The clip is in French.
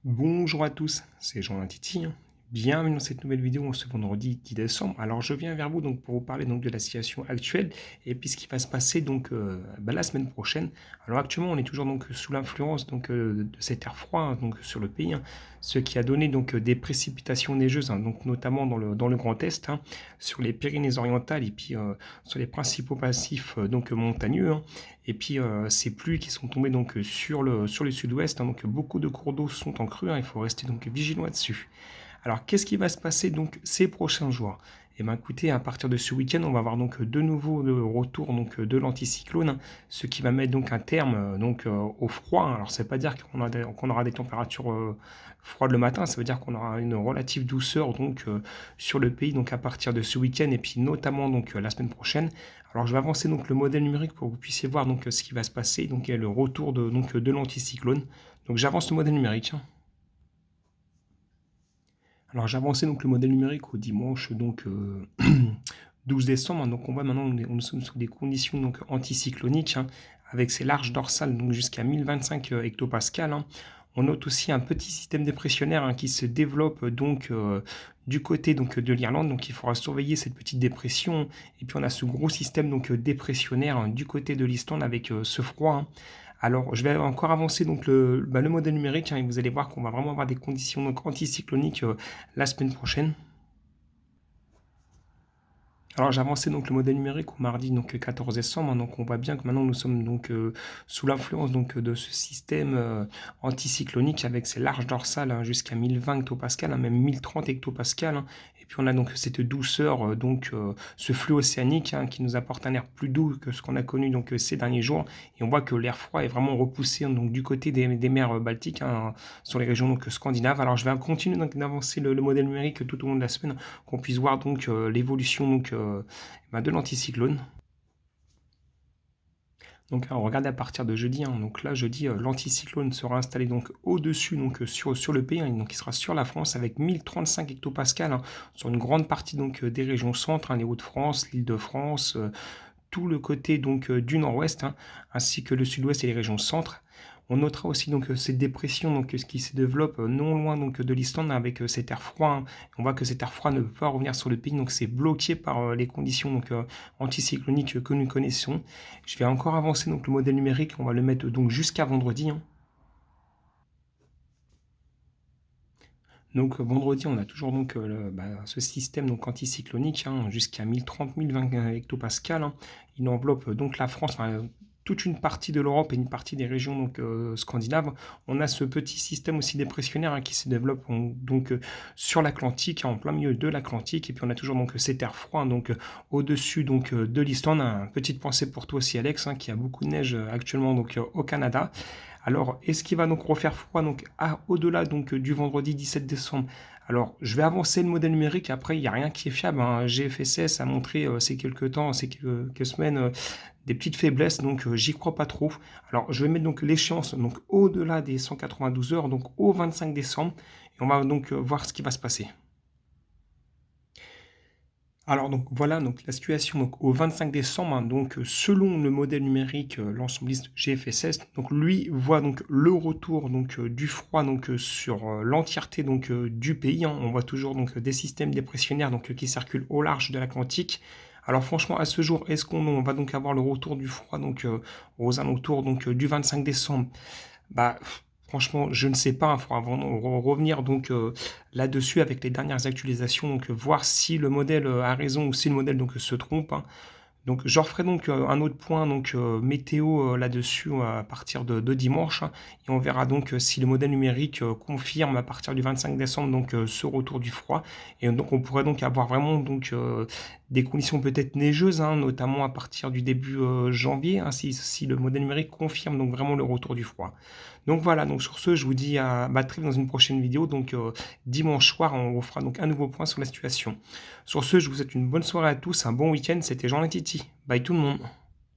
Bonjour à tous, c'est Jean Titi. Bienvenue dans cette nouvelle vidéo en ce vendredi 10 décembre. Alors je viens vers vous donc pour vous parler donc de la situation actuelle et puis ce qui va se passer donc la semaine prochaine. Alors actuellement on est toujours donc sous l'influence donc de cet air froid donc sur le pays, ce qui a donné donc des précipitations neigeuses donc notamment dans le Grand Est, sur les Pyrénées-Orientales et puis sur les principaux massifs donc montagneux. Et puis ces pluies qui sont tombées donc sur le sud-ouest, donc beaucoup de cours d'eau sont en crue, il faut rester donc vigilant là-dessus. Alors, qu'est-ce qui va se passer donc ces prochains jours? Eh bien, écoutez, à partir de ce week-end, on va avoir donc de nouveau le retour donc de l'anticyclone, ce qui va mettre donc un terme au froid. Alors, ça ne veut pas dire qu'on aura des températures froides le matin, ça veut dire qu'on aura une relative douceur donc sur le pays donc à partir de ce week-end et puis notamment donc la semaine prochaine. Alors, je vais avancer donc le modèle numérique pour que vous puissiez voir donc ce qui va se passer donc et le retour de l'anticyclone. Donc, j'avance le modèle numérique. Alors j'ai avancé donc le modèle numérique au dimanche 12 décembre. Donc on voit maintenant on est sous des conditions donc anticycloniques, avec ces larges dorsales donc jusqu'à 1025 hectopascal. On note aussi un petit système dépressionnaire qui se développe du côté donc de l'Irlande. Donc il faudra surveiller cette petite dépression. Et puis on a ce gros système donc dépressionnaire du côté de l'Islande avec ce froid. Alors, je vais encore avancer donc le modèle numérique, et vous allez voir qu'on va vraiment avoir des conditions donc anticycloniques la semaine prochaine. Alors, j'ai avancé donc le modèle numérique au mardi donc 14 décembre, donc on voit bien que maintenant nous sommes donc sous l'influence donc de ce système anticyclonique avec ses larges dorsales jusqu'à 1020 hectopascal, même 1030 hectopascal. Et puis on a donc cette douceur, ce flux océanique qui nous apporte un air plus doux que ce qu'on a connu donc ces derniers jours. Et on voit que l'air froid est vraiment repoussé donc du côté des mers baltiques, sur les régions donc scandinaves. Alors je vais continuer donc d'avancer le modèle numérique tout au long de la semaine, qu'on puisse voir donc l'évolution de l'anticyclone. Donc là, on regarde à partir de jeudi. Donc là, jeudi, l'anticyclone sera installé donc au-dessus, donc sur le pays. Donc il sera sur la France avec 1035 hectopascal sur une grande partie donc des régions centres, les Hauts-de-France, l'Île-de-France, tout le côté donc du nord-ouest, ainsi que le sud-ouest et les régions centres. On notera aussi donc cette dépression donc ce qui se développe non loin donc de l'Islande avec cet air froid. On voit que cet air froid ne peut pas revenir sur le pays, donc c'est bloqué par les conditions donc anticycloniques que nous connaissons. Je vais encore avancer donc le modèle numérique, on va le mettre donc jusqu'à vendredi. Donc vendredi, on a toujours donc ce système donc anticyclonique jusqu'à 1030-1020 hectopascal. Il enveloppe donc la France, toute une partie de l'Europe et une partie des régions scandinaves. On a ce petit système aussi dépressionnaire qui se développe sur l'Atlantique, en plein milieu de l'Atlantique. Et puis on a toujours donc cet air froid au-dessus de l'Islande. Petite pensée pour toi aussi Alex, qui a beaucoup de neige actuellement au Canada. Alors, est-ce qu'il va donc refaire froid au-delà du vendredi 17 décembre? Alors, je vais avancer le modèle numérique. Après, il n'y a rien qui est fiable. GFSS a montré ces quelques temps, ces quelques semaines, des petites faiblesses. Donc, j'y crois pas trop. Alors, je vais mettre donc l'échéance au-delà des 192 heures, donc au 25 décembre. Et on va donc voir ce qui va se passer. Alors donc voilà donc la situation donc au 25 décembre, selon le modèle numérique, l'ensembliste GFSS, donc lui voit donc le retour du froid sur l'entièreté du pays. On voit toujours donc des systèmes dépressionnaires qui circulent au large de l'Atlantique. Alors franchement à ce jour, est-ce qu'on va donc avoir le retour du froid aux alentours du 25 décembre? Bah, franchement, je ne sais pas. Il faudra vraiment revenir là-dessus avec les dernières actualisations, voir si le modèle a raison ou si le modèle se trompe. Donc, je referai un autre point météo là-dessus à partir de dimanche, et on verra si le modèle numérique confirme à partir du 25 décembre ce retour du froid. Et donc, on pourrait donc avoir vraiment des conditions peut-être neigeuses, notamment à partir du début janvier, si le modèle numérique confirme donc vraiment le retour du froid. Donc voilà, donc sur ce, je vous dis à très vite dans une prochaine vidéo. Dimanche soir, on fera donc un nouveau point sur la situation. Sur ce, je vous souhaite une bonne soirée à tous, un bon week-end. C'était Jean Titi. Bye tout le monde.